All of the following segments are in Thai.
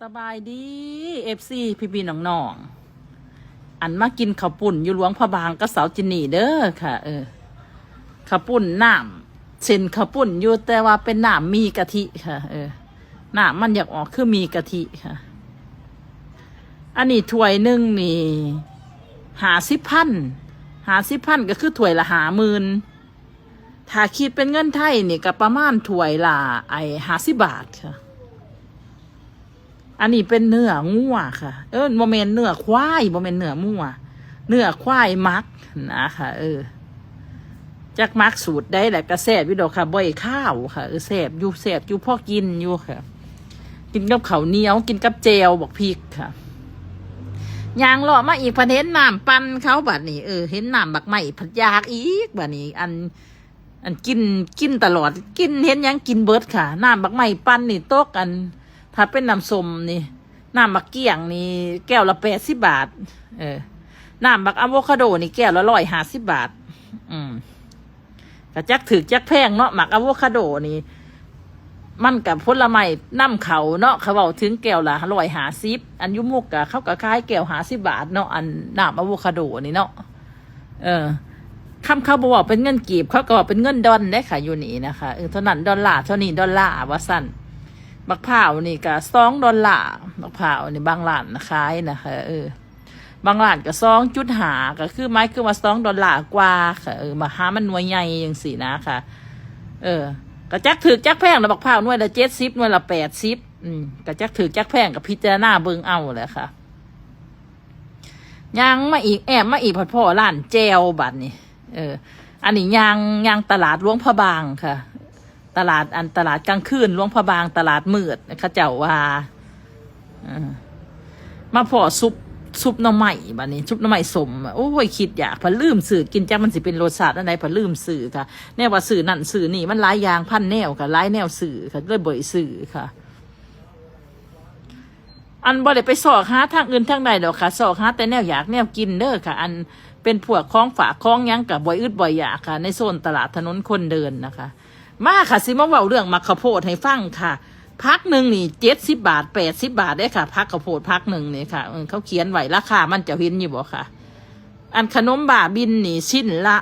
สบายดีFC พี่น้องอันมากินข้าวปุ่นอยู่หลวงพระบางก็เสาจินีเด้อค่ะข้าวปุ่นน้ำเส้นข้าวปุ่นอยู่แต่ว่าเป็นน้ำมีกะทิค่ะน้ำมันอยากออกคือมีกะทิค่ะอันนี้ถ้วยหนึ่งนี่50,000ก็คือถ้วยละ50,000ถ้าคิดเป็นเงินไทยนี่ก็ประมาณถ้วยละ50 บาทค่ะอันนี้เป็นเนื้องัวค่ะโมเมนเนื้อควายโมเมนเนื้อมั่วเนื้อควายมักนะคะจากมักสูตรได้แหละกระแสวิดอกค่ะบ่อยข้าวค่ะแสบอยู่พ่อกินอยู่ค่ะกินกับข้าวเหนียวกินกับเจลบอกพริกค่ะยางหล่อมาอีกพันเห็นน้ำปั่นเขาบัดนี้เห็นน้ำบักใหม่ผัดยากอีกบัดนี้อันกินตลอดกินเห็นยังกินเบิร์ดค่ะน้ำบักใหม่ปั่นนี่โต๊ะกันถ้าเป็นน้ำส้มนี่น้ำบักเกี้ยงนี่แก้วละ80 บาทน้ำบักอะโวคาโดนี่แก้วละ150 บาทกระจักถือจักแพงเนาะหมักอะโวคาโดนี่มันกับผลไม้น้ำเขาเนาะเขาบอกถึงแก้วละ150อันยุมุกกะเขาก็ขายแก้ว50 บาทเนาะอันน้ำอะโวคาโดนี่เนาะคำเขาบอกเป็นเงินกีบเขาก็บอกเป็นเงินดอลได้ค่ะอยู่นี่นะคะเท่านั้นดอลลาร์เท่านี้ดอลลาร์ว่าสั้นบักพร้าวนี่ก็$2บักพร้าวนี่บางร้านขายนะคะบางร้านก็2.5ก็คือไม้คือว่า$2กว่าค่ะมาหามันหน่วยใหญ่อย่างสี่นะค่ะก็จักถือจักแพงแล้วบักพร้าวหน่วยละ70หน่วยละ80ก็จักถือจักแพงกับพิจารณาเบิ่งเอาแหละค่ะยังมาอีกมาอีกพ่อร้านแจวบัดนี่อันนี้ยังตลาดหลวงพระบางค่ะตลาดกลางคืนหลวงพระบางตลาดมืดเขาเจ้าว่ามาพอซุปหน่อไม้บัดนี้ซุปหน่อไม้สมโอ้ยคิดอยากพะลืมสื่อกินจักมันสิเป็นรสชาติอะไรพะลืมสื่อค่ะแนวว่าสื่อนั่นสื่อนี่มันหลายอย่างพันแนวค่ะหลายแนวสื่อค่ะเลยบ่อยสื่อค่ะอันบ่ได้ไปสอกหาทางอื่นทางใดดอกค่ะสอกหาแต่แนวอยากแนวกินเด้อค่ะอันเป็นพวกของฝากของยังกับบ่อยอึดบ่อยอยากค่ะในโซนตลาดถนนคนเดินนะคะมาค่ะสิมาเว้าเรื่องมักข้าวโพดให้ฟังค่ะพักหนึ่งนี่70 บาท80 บาทได้ค่ะพักข้าวโพดพักหนึ่งนี่ค่ะเขาเขียนไว้ราคามันจะเห็นอยู่บ่ค่ะอันขนมบ่าบินนี่ชิ้นละ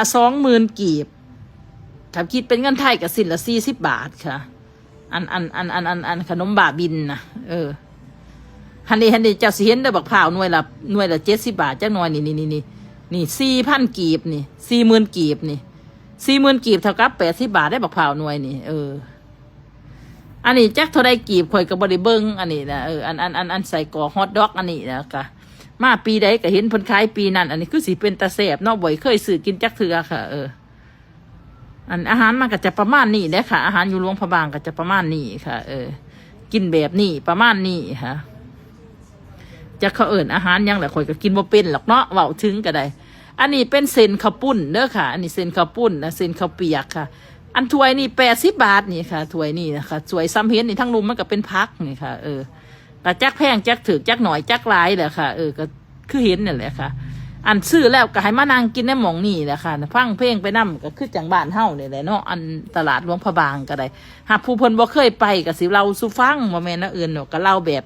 20,000 กีบถ้าคิดเป็นเงินไทยก็ชิ้นละ40 บาทค่ะอันขนมบ่าบินนะฮันนี่เจ้าสิเห็นได้บักพร้าวหน่วยละ70 บาทจักหน่อยนี่4,000 กีบนี่40,000 กีบนี่40,000 กีบเท่ากับ80 บาทได้บักพร้าวหน่วยนี่อันนี้จักเท่าใดกีบข่อยก็บ่ได้เบิ่งอันนี้นะอันใส่กรอกฮอทดอกอันนี้นะคะมาปีใดก็เห็นเพิ่นขายปีนั้นอันนี้คือสิเป็นตาแซ่บเนาะบ่อยเคยซื้อกินจักเทื่อค่ะอันอาหารมันก็จะประมาณนี้เด้อค่ะอาหารอยู่หลวงพระบางก็จะประมาณนี้ค่ะกินแบบนี้ประมาณนี้ค่ะจะเขาอาหารยังแหละข่อยก็กินบ่เป็นหรอกเนาะเว้าถึงก็ได้อันนี้เป็นเส้นข้าวปุ้นเด้อค่ะอันนี้เส้นข้าวปุ้นนะเส้นข้าวเปียกค่ะอันถ้วยนี่80 บาทนี่ค่ะถ้วยนี่นะคะถ้วยซ้ำเห็นนี่ทั้งรุมมันก็เป็นพักนี่ค่ะแต่จักแพงจักถือจักหน่อยจักหลายแหละค่ะก็คือเห็นนั่นแหละค่ะอันซื้อแล้วก็ให้มานั่งกินในหม่องนี่แหละค่ะฟังเพลงไปนำก็คือจังบ้านเฮานี่แหละเนาะอันตลาดหลวงพระบางก็ได้หากผู้เพิ่นบ่เคยไปก็สิเล่าสู่ฟังบ่แม่นนะเนาะก็เล่าแบบ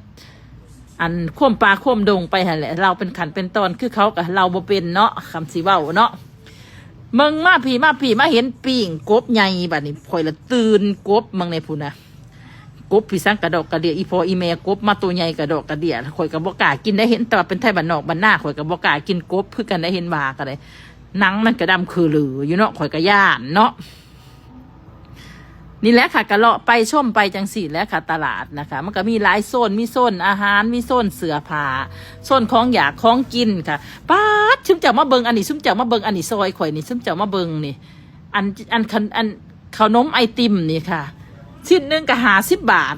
อันข่มปลาข่มดงไปหั่นแหละเราเป็นขันเป็นตอนคือเขากับเราบ่เป็นเนาะคำสิเว้าเนาะมึงมาพี่มาเห็นปิ่งกบใหญ่บัดนี้ข่อยละตื่นกบมึงในพูนนะกบพี่สังกระดอกกระเดียอีพออีเมกบมาตัวใหญ่กระดอกกระเดียข่อยกับบ่กล้ากินได้เห็นแต่ว่าเป็นไทยบ้านนอกบ้านหน้าข่อยกับบ่กล้ากินกบเพื่อกันได้เห็นบากันเลยหนังมันกระดำคือหลืออยู่เนาะข่อยกระย่านเนาะนี่แหละค่ะกระเลาะไปชมไปจังสี่แล้วค่ะตลาดนะคะมันก็มีหลายโซนมีโซนอาหารมีโซนเสื้อผ้าโซนของอยากของกินค่ะป๊าดซุ่มเจ้ามาเบิงอันนี้ซุ่มเจ้ามาเบิงอันนี้ซอยข่อยนี่ซุ่มเจ้ามาเบิงนี่อันขนมไอติมนี่ค่ะชิ้นหนึ่งก็50 บาท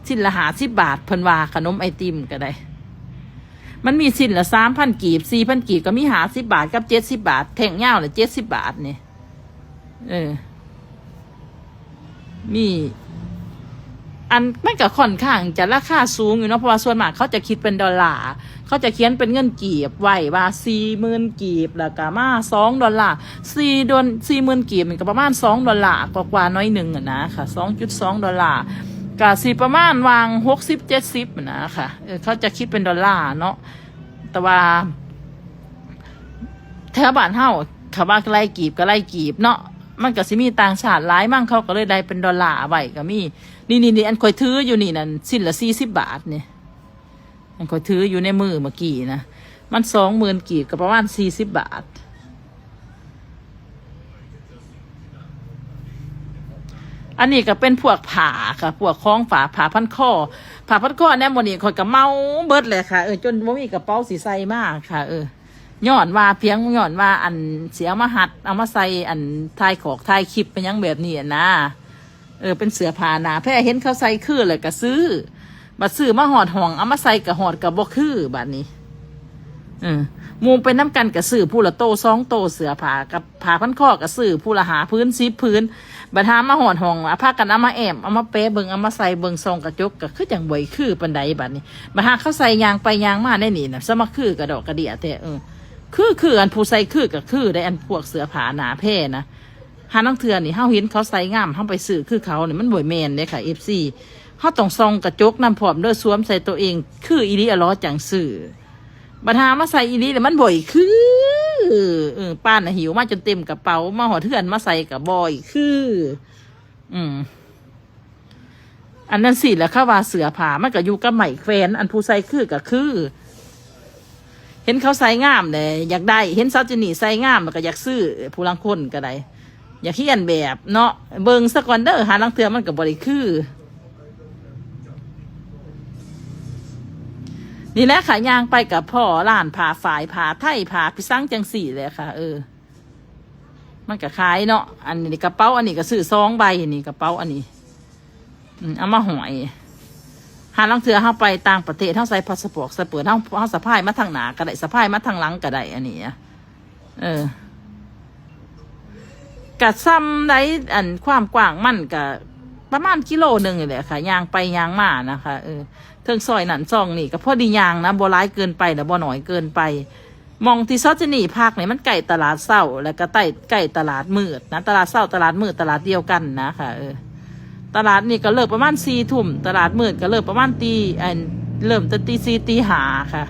ชิ้นละ50 บาทเพิ่นว่าขนมไอติมก็ได้มันมีชิ้นละ3,000 กีบ4,000 กีบก็มี50 บาทกับ70 บาทแท่งยาวเลย70 บาทนี่มีอันมันก็ค่อนข้างจะราคาสูงอยู่เนาะเพราะว่าส่วนมากเขาจะคิดเป็นดอลลาร์เขาจะเขียนเป็นเงินกีบไว้ว่า40,000 กีบแล้วก็มา$2 40,000 กีบมันก็ประมาณ$2กว่าน้อยหนึ่งนะค่ะ$2.2 กะสิประมาณวาง60-70นะค่ะเขาจะคิดเป็นดอลลาร์เนาะแต่ว่าแถวบ้านเฮาเขาว่าไล่กีบก็ไล่กีบเนาะมันก็สิมีต่างชาติหลายมั่งเขาก็เลยได้เป็นดอลลาร์ไว้ก็มีนี่อันคอยถืออยู่นี่นั่นสิ้นละ40 บาทเนี่ยอันคอยถืออยู่ในมือเมื่อกี้นะมัน20,000 กีบก็ประมาณ40 บาทอันนี้ก็เป็นพวกผ้าค่ะพวกคล้องผ้าพันคอแนมโมนี่คอยกับเมาเบิดเลยค่ะจนว่ามีกระเป๋าสีใสมากค่ะย้อนว่าเพียงย้อนว่าอันเสียมาหัดเอามาใส่อันถ่ายคลิปเป็นยังแบบนี้นะเป็นเสื้อผ้าหนาแพ้เห็นเขาใส่คือเลยก็ซื้อบัดซื้อมาหอดห่องเอามาใส่กับหอดกับบ่คือบัดนี้มูเป็นน้ำกันกับซื้อผู้ละโต2 โตเสื้อผ้ากับผ้าพันคอกับซื้อผู้ละ10 พื้น10 พื้นบัดหามาหอดห่องพากันเอามาแอมเอามาเป๊ะเบิ่งเอามาใส่เบิ่งซองกระจกก็คือจังบ่อยคือปานใดบัดนี้บัดหาเขาใส่ยางไปยางมาได้นี่น่ะสมัครคือกระดอกกระเดียแต่คืออันผู้ใส่คือก็คือได้อันพวกเสื้อผ้าหนาแพร่นะหานังเทือนี่เฮาเห็นเขาใส่งามเฮาไปซื้อคือเขานี่มันบ่แม่นเด้ค่ะ FC เฮาต้องซองกระจกนำพร้อมเด้อสวมใส่ตัวเองคืออีหลีอะล้อจังซื้อบัดหามาใส่อีหลีแล้วมันบ่อยคือป้านน่ะหิวมาจนเต็มกระเป๋ามาหอดเทือนมาใส่กับบ่อยคืออันนั้นสิแล้วเขาว่าเสื้อผ้ามันก็อยู่กับไหมแขวนอันผู้ใส่คือก็คือเห็นเขาใส่งามเลยอยากได้เห็นซาจินี่ใส่งามแล้วก็อยากซื้อผู้ลังคนก็ได้อยากเขียนแบบเนาะเบิ่งสกอนเดอร์หาลังเทือมันก็บ่ได้คือนี่แหละค่ะย่างไปกับพ่อร้านผ่าฝ่ายผ่าไทยผ่าพิซังจังสี่เลยค่ะมันก็ขายเนาะอันนี้กระเป๋าอันนี้ก็ซื้อ2 ใบนี่กระเป๋าอันนี้เอามาหอยหาลังเทือเข้าไปต่างประเทศเท่าใส่พาสปอร์ตใส่เปิดเท่าสะพายมาทางหนาก็ได้สะพายมาทางหลังก็ได้อันนี้กัดซ้ำได้อันความกว้างมันก็ประมาณ1 กิโลเลยค่ะยางไปยางมานะคะเทิงซอยนั่นซองนี่ก็พอดียางนะบ่ร้ายเกินไปแต่บ่หน่อยเกินไปมองที่ซอจะหนีภาคไหนมันใกล้ตลาดเศร้าแล้วก็ใกล้ตลาดมืดนะตลาดเศร้าตลาดมืดตลาดเดียวกันนะค่ะตลาดนี่ก็เลิกประมาณ4 ทุ่มตลาดมืดก็เลิกประมาณเริ่มตี 4 ตี 5ค่ะ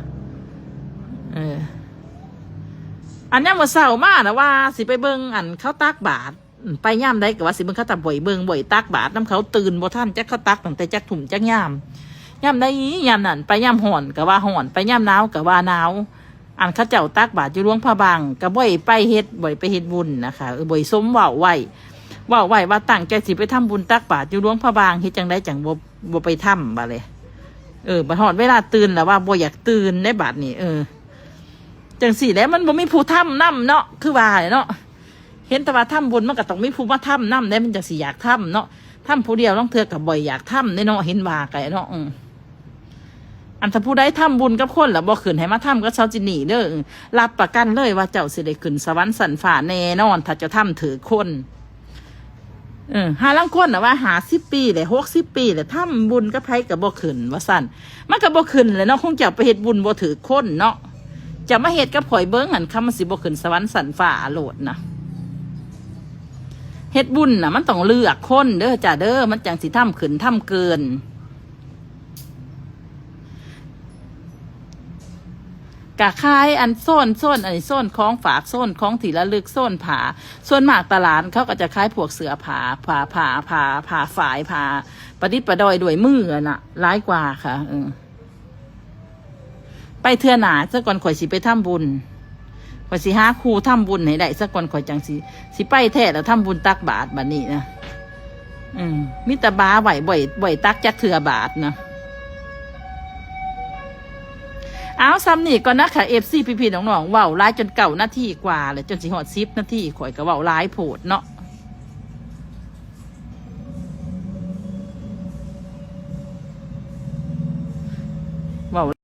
อันนี้เมื่อเช้ามานะว่าสิไปเบิ่งอันเขาตักบาตรไปย่ำได้ก็ว่าสิเบิ่งเขาตักบ่อยตักบาตรน้ำเขาตื่นบ่ท่านจักเขาตักตั้งแต่จักถุ่มจักย่ำได้ย่ำนั่นไปย่ำห่อนก็ว่าห่อนไปย่ำหนาวก็ว่าหนาวอันเขาเจ้าตักบาตรอยู่หลวงพระบางก็บ่อยไปเฮ็ดบุญนะคะบ่อยสมเว้าไว้ว่าตั้งใจสิไปทำบุญตักบาตรอยู่หลวงพระบางเฮ็ดจังได้จังบ่ไปทำบ่เลยบัดฮอดเวลาตื่นแล้วว่าบ่อยากตื่นได้บาดนี้จังสี่แล้วมันบ่มีผู้ทำนำเนาะคือว่าเนาะเห็นแต่ว่าทำบุญมันก็ต้องมีผู้มาทำนำได้มันจังสิอยากทำเนาะทำผู้เดียวต้องเทื่อกับบ่อยอยากทำได้เนาะเห็นว่าไก่เนาะอันถ้าผู้ใดทำบุญกับคนแล้วบ่ขึ้นให้มาทำก็เช้าจิหนีเด้อรับประกันเลยว่าเจ้าสิได้ขึ้นสวรรค์สันฟ้าแน่นอนถ้าเจ้าทำถือคนหาลังคนว่า50 ปีเลย60 ปีเลยทำบุญกับไผกับบ่ขึ้นว่าสั่นมันก็บ่ขึ้นเลยเนาะคงจะไปเฮ็ดบุญบ่ถือคนเนาะจะมาเฮ็ดกับข่อยเบิ้งหันคำมันสิบ่ขึ้นสวรรค์สันฟ้าโลดนะเฮ็ดบุญน่ะมันต้องเลือกคนเด้อจ้าเด้อมันจังสิทำขึ้นทำเกินกะคายอันโซนอันนี้โซนของฝากโซนของที่ระลึกโซนผาส่วนมากตลาดเขาก็จะขายพวกเสือผาฝ่ายผาประดิษฐ์ประดอยด้วยมือน่ะร้ายกว่าค่ะไปเทื่อหนาซะก่อนข่อยสิไปทำบุญข่อยสิหาครูทำบุญให้ได้ซะก่อนข่อยจังสิไปแท้แล้วทำบุญตักบาตรบัดนี้นะมิตรบาบ่อยตักจักเทื่อบาทนะเอาซ้ำนี่ก่อนนะค่ะFCพี่ๆน้องๆเว้าร้ายจน9 นาทีกว่าเลยจนสิฮอด10 นาทีข่อยก็เว้าร้ายโพดเนาะเว้า